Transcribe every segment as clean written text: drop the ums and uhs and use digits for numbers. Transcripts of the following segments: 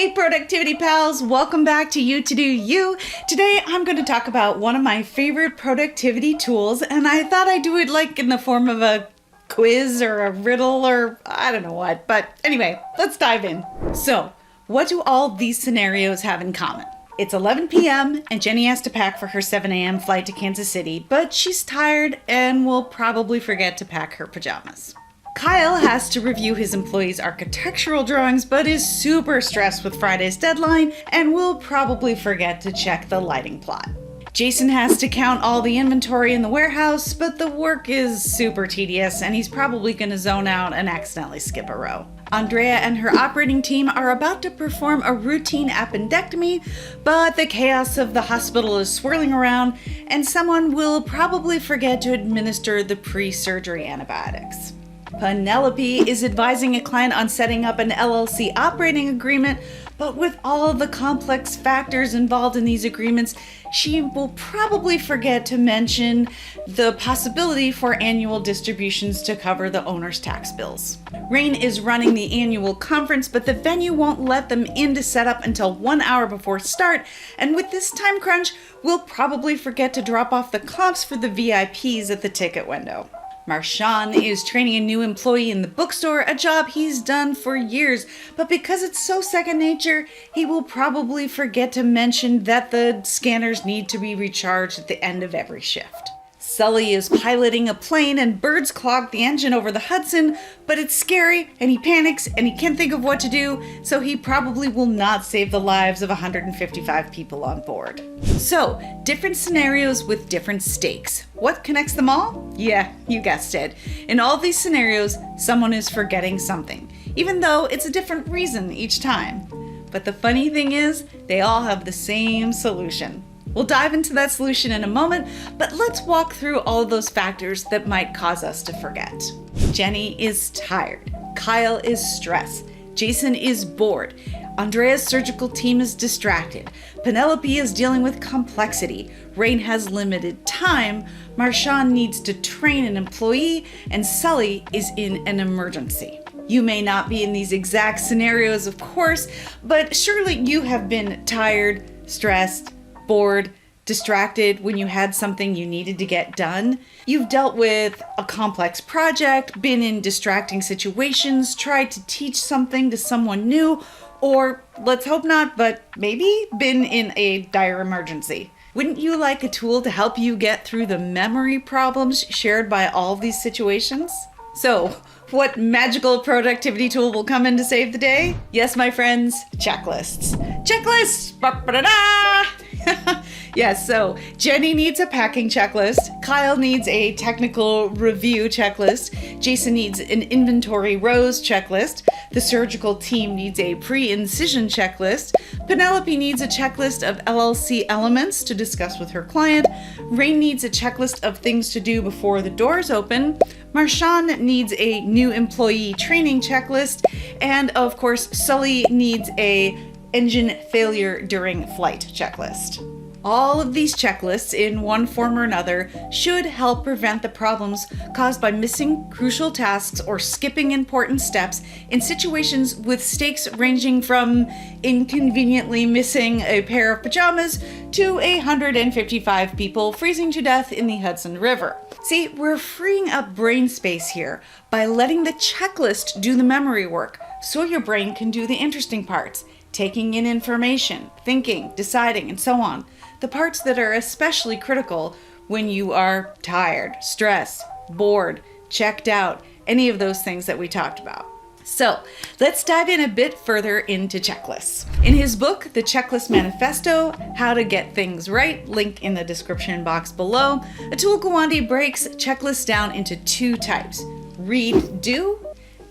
Hey productivity pals, welcome back to You to Do You. Today I'm going to talk about one of my favorite productivity tools, and I thought I'd do it like in the form of a quiz or a riddle or I don't know what, but anyway, let's dive in. So, what do all these scenarios have in common? It's 11 p.m. and Jenny has to pack for her 7 a.m. flight to Kansas City, but she's tired and will probably forget to pack her pajamas. Kyle has to review his employees' architectural drawings, but is super stressed with Friday's deadline and will probably forget to check the lighting plot. Jason has to count all the inventory in the warehouse, but the work is super tedious and he's probably going to zone out and accidentally skip a row. Andrea and her operating team are about to perform a routine appendectomy, but the chaos of the hospital is swirling around and someone will probably forget to administer the pre-surgery antibiotics. Penelope is advising a client on setting up an LLC operating agreement, but with all of the complex factors involved in these agreements, she will probably forget to mention the possibility for annual distributions to cover the owner's tax bills. Rain is running the annual conference, but the venue won't let them in to set up until 1 hour before start, and with this time crunch, we'll probably forget to drop off the comps for the VIPs at the ticket window. Marshawn is training a new employee in the bookstore, a job he's done for years, but because it's so second nature, he will probably forget to mention that the scanners need to be recharged at the end of every shift. Sully is piloting a plane and birds clog the engine over the Hudson, but it's scary and he panics and he can't think of what to do, so he probably will not save the lives of 155 people on board. So, different scenarios with different stakes. What connects them all? Yeah, you guessed it. In all these scenarios, someone is forgetting something, even though it's a different reason each time. But the funny thing is, they all have the same solution. We'll dive into that solution in a moment, but let's walk through all of those factors that might cause us to forget. Jenny is tired. Kyle is stressed. Jason is bored. Andrea's surgical team is distracted. Penelope is dealing with complexity. Rain has limited time. Marshawn needs to train an employee, and Sully is in an emergency. You may not be in these exact scenarios, of course, but surely you have been tired, stressed, bored, distracted when you had something you needed to get done. You've dealt with a complex project, been in distracting situations, tried to teach something to someone new, or let's hope not, but maybe been in a dire emergency. Wouldn't you like a tool to help you get through the memory problems shared by all of these situations? So, what magical productivity tool will come in to save the day? Yes, my friends, checklists. Checklists! Ba-ba-da-da! Yes, so Jenny needs a packing checklist, Kyle needs a technical review checklist, Jason needs an inventory rows checklist, the surgical team needs a pre-incision checklist, Penelope needs a checklist of LLC elements to discuss with her client, Rain needs a checklist of things to do before the doors open, Marshawn needs a new employee training checklist, and of course, Sully needs a engine failure during flight checklist. All of these checklists, in one form or another, should help prevent the problems caused by missing crucial tasks or skipping important steps in situations with stakes ranging from inconveniently missing a pair of pajamas to 155 people freezing to death in the Hudson River. See, we're freeing up brain space here by letting the checklist do the memory work so your brain can do the interesting parts, taking in information, thinking, deciding, and so on. The parts that are especially critical when you are tired, stressed, bored, checked out, any of those things that we talked about. So let's dive in a bit further into checklists. In his book, The Checklist Manifesto, How to Get Things Right, link in the description box below, Atul Guwande breaks checklists down into two types: read, do,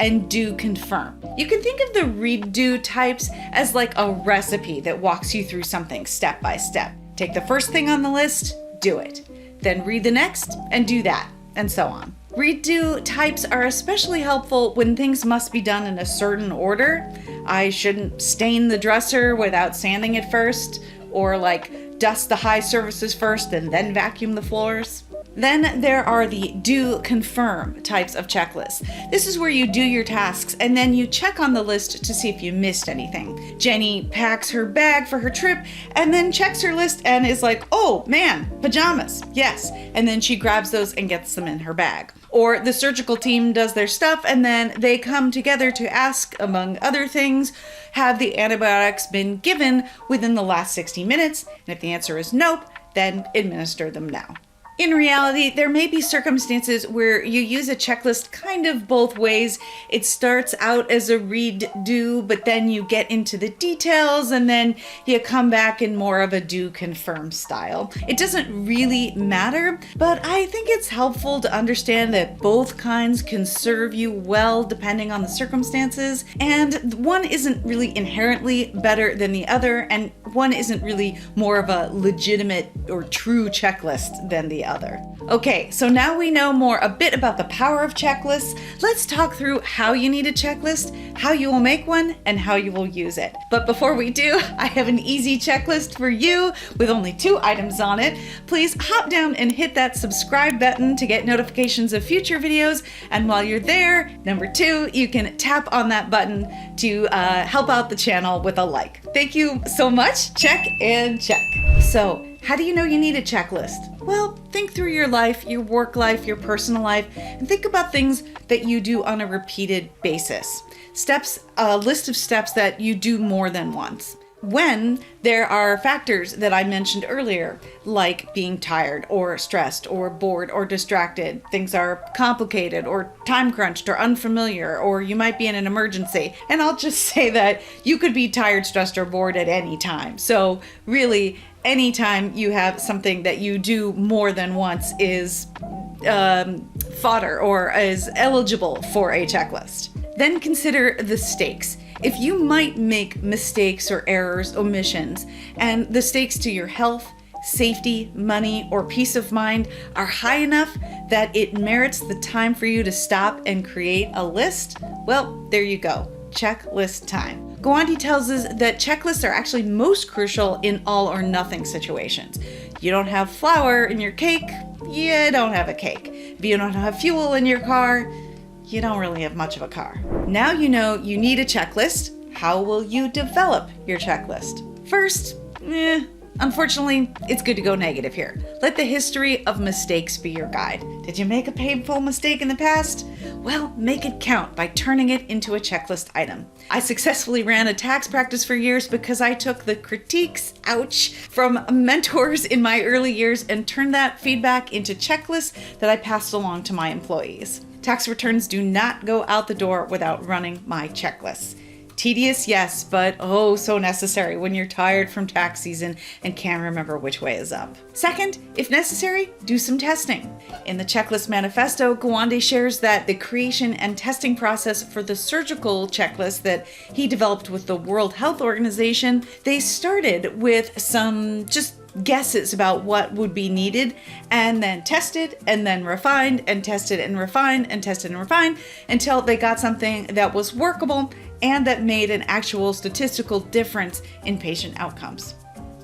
and do confirm. You can think of the read do types as like a recipe that walks you through something step by step. Take the first thing on the list, do it. Then read the next and do that, and so on. Read do types are especially helpful when things must be done in a certain order. I shouldn't stain the dresser without sanding it first, or like dust the high surfaces first and then vacuum the floors. Then there are the do confirm types of checklists. This is where you do your tasks and then you check on the list to see if you missed anything. Jenny packs her bag for her trip and then checks her list and is like, oh man, pajamas, yes. And then she grabs those and gets them in her bag. Or the surgical team does their stuff and then they come together to ask, among other things, have the antibiotics been given within the last 60 minutes? And if the answer is nope, then administer them now. In reality, there may be circumstances where you use a checklist kind of both ways. It starts out as a read-do, but then you get into the details and then you come back in more of a do-confirm style. It doesn't really matter, but I think it's helpful to understand that both kinds can serve you well depending on the circumstances, and one isn't really inherently better than the other, and one isn't really more of a legitimate or true checklist than the other. Okay, so now we know a bit about the power of checklists. Let's talk through how you need a checklist, how you will make one, and how you will use it. But before we do, I have an easy checklist for you with only 2 items on it. Please hop down and hit that subscribe button to get notifications of future videos. And while you're there, number 2, you can tap on that button to help out the channel with a like. Thank you so much. Check and check. So, how do you know you need a checklist? Well, think through your life, your work life, your personal life, and think about things that you do on a repeated basis. A list of steps that you do more than once. When there are factors that I mentioned earlier, like being tired or stressed or bored or distracted, things are complicated or time crunched or unfamiliar, or you might be in an emergency. And I'll just say that you could be tired, stressed, or bored at any time. So really, anytime you have something that you do more than once is fodder or is eligible for a checklist. Then consider the stakes. If you might make mistakes or errors, omissions, and the stakes to your health, safety, money, or peace of mind are high enough that it merits the time for you to stop and create a list, well, there you go. Checklist time. Guwande tells us that checklists are actually most crucial in all or nothing situations. You don't have flour in your cake, you don't have a cake. If you don't have fuel in your car, you don't really have much of a car. Now you know you need a checklist. How will you develop your checklist? First, unfortunately, it's good to go negative here. Let the history of mistakes be your guide. Did you make a painful mistake in the past? Well, make it count by turning it into a checklist item. I successfully ran a tax practice for years because I took the critiques, ouch, from mentors in my early years and turned that feedback into checklists that I passed along to my employees. Tax returns do not go out the door without running my checklists. Tedious, yes, but oh so necessary when you're tired from tax season and can't remember which way is up. Second, if necessary, do some testing. In the checklist manifesto, Guwande shares that the creation and testing process for the surgical checklist that he developed with the World Health Organization, they started with some just guesses about what would be needed and then tested and then refined and tested and refined and tested and refined until they got something that was workable and that made an actual statistical difference in patient outcomes.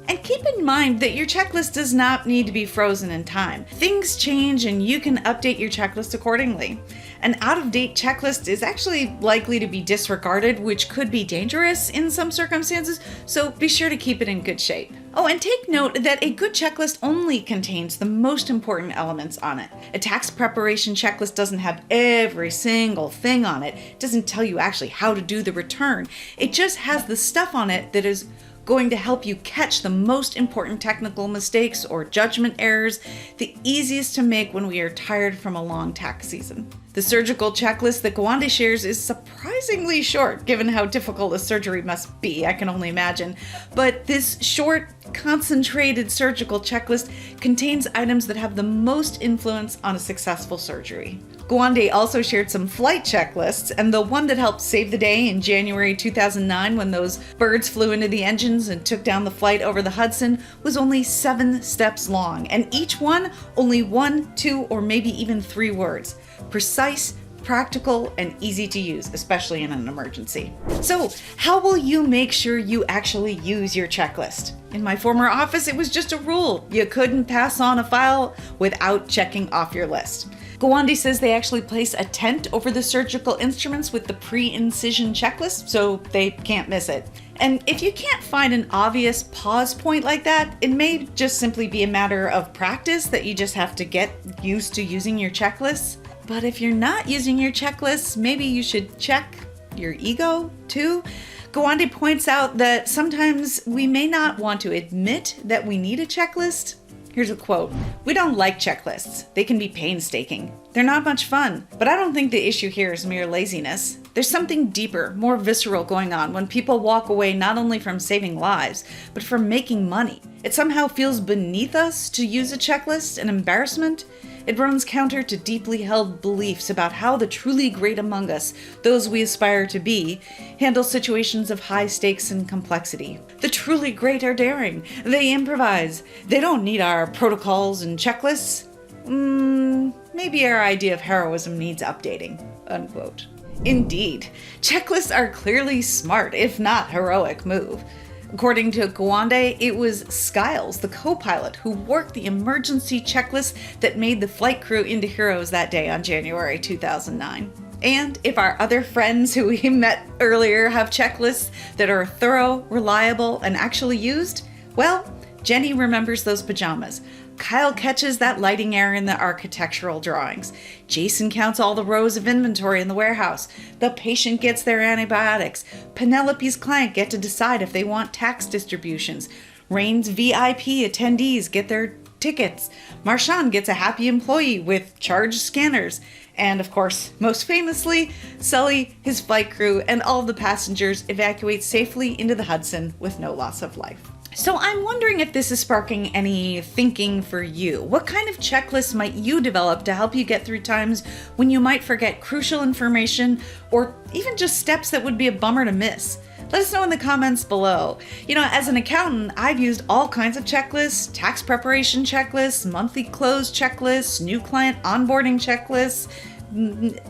And keep in mind that your checklist does not need to be frozen in time. Things change and you can update your checklist accordingly. An out-of-date checklist is actually likely to be disregarded, which could be dangerous in some circumstances, so be sure to keep it in good shape. Oh, and take note that a good checklist only contains the most important elements on it. A tax preparation checklist doesn't have every single thing on it. It doesn't tell you actually how to do the return. It just has the stuff on it that is going to help you catch the most important technical mistakes or judgment errors, the easiest to make when we are tired from a long tax season. The surgical checklist that Guwande shares is surprisingly short, given how difficult a surgery must be, I can only imagine. But this short, concentrated surgical checklist contains items that have the most influence on a successful surgery. Guwande also shared some flight checklists, and the one that helped save the day in January 2009 when those birds flew into the engines and took down the flight over the Hudson was only 7 steps long, and each one only 1, 2, or maybe even 3 words. Precise, practical, and easy to use, especially in an emergency. So, how will you make sure you actually use your checklist? In my former office, it was just a rule. You couldn't pass on a file without checking off your list. Guwande says they actually place a tent over the surgical instruments with the pre-incision checklist, so they can't miss it. And if you can't find an obvious pause point like that, it may just simply be a matter of practice that you just have to get used to using your checklists. But if you're not using your checklists, maybe you should check your ego too. Guwande points out that sometimes we may not want to admit that we need a checklist. Here's a quote. "We don't like checklists. They can be painstaking. They're not much fun. But I don't think the issue here is mere laziness. There's something deeper, more visceral going on when people walk away not only from saving lives, but from making money. It somehow feels beneath us to use a checklist, an embarrassment. It runs counter to deeply held beliefs about how the truly great among us, those we aspire to be, handle situations of high stakes and complexity. The truly great are daring. They improvise. They don't need our protocols and checklists. Maybe our idea of heroism needs updating." Unquote. Indeed, checklists are clearly smart, if not heroic move. According to Guwande, it was Skiles, the co-pilot, who worked the emergency checklist that made the flight crew into heroes that day on January 2009. And if our other friends who we met earlier have checklists that are thorough, reliable, and actually used, well, Jenny remembers those pajamas. Kyle catches that lighting error in the architectural drawings. Jason counts all the rows of inventory in the warehouse. The patient gets their antibiotics. Penelope's client get to decide if they want tax distributions. Rain's VIP attendees get their tickets. Marshawn gets a happy employee with charged scanners. And of course, most famously, Sully, his flight crew, and all the passengers evacuate safely into the Hudson with no loss of life. So I'm wondering if this is sparking any thinking for you. What kind of checklist might you develop to help you get through times when you might forget crucial information or even just steps that would be a bummer to miss? Let us know in the comments below. You know, as an accountant, I've used all kinds of checklists, tax preparation checklists, monthly close checklists, new client onboarding checklists,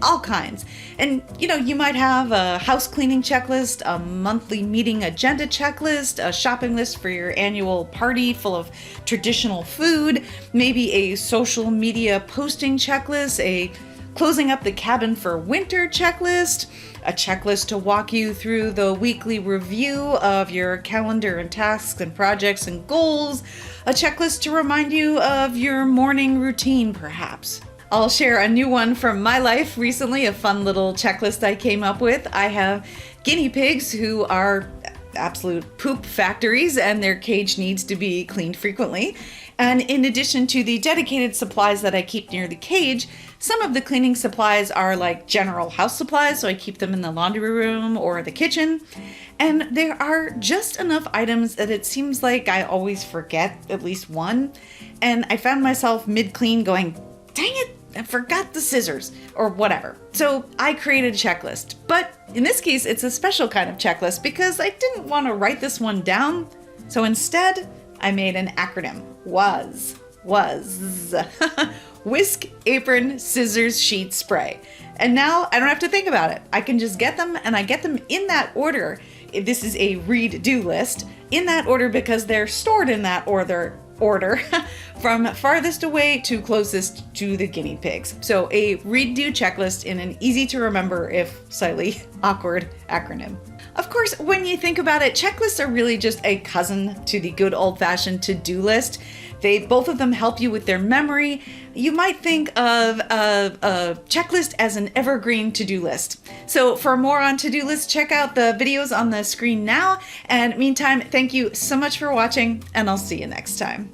all kinds. And you know, you might have a house cleaning checklist, a monthly meeting agenda checklist, a shopping list for your annual party full of traditional food, maybe a social media posting checklist, a closing up the cabin for winter checklist, a checklist to walk you through the weekly review of your calendar and tasks and projects and goals, a checklist to remind you of your morning routine perhaps. I'll share a new one from my life recently, a fun little checklist I came up with. I have guinea pigs who are absolute poop factories and their cage needs to be cleaned frequently. And in addition to the dedicated supplies that I keep near the cage, some of the cleaning supplies are like general house supplies, so I keep them in the laundry room or the kitchen. And there are just enough items that it seems like I always forget at least one. And I found myself mid-clean going, dang it, I forgot the scissors or whatever. So I created a checklist, but in this case, it's a special kind of checklist because I didn't want to write this one down. So instead I made an acronym, WAS, Whisk, Apron, Scissors, Sheet, Spray. And now I don't have to think about it. I can just get them, and I get them in that order. This is a read-do list in that order because they're stored in that order from farthest away to closest to the guinea pigs. So a read-do checklist in an easy to remember, if slightly awkward, acronym. Of course, when you think about it, checklists are really just a cousin to the good old-fashioned to-do list. Both of them help you with their memory. You might think of a checklist as an evergreen to-do list. So for more on to-do lists, check out the videos on the screen now. And meantime, thank you so much for watching, and I'll see you next time.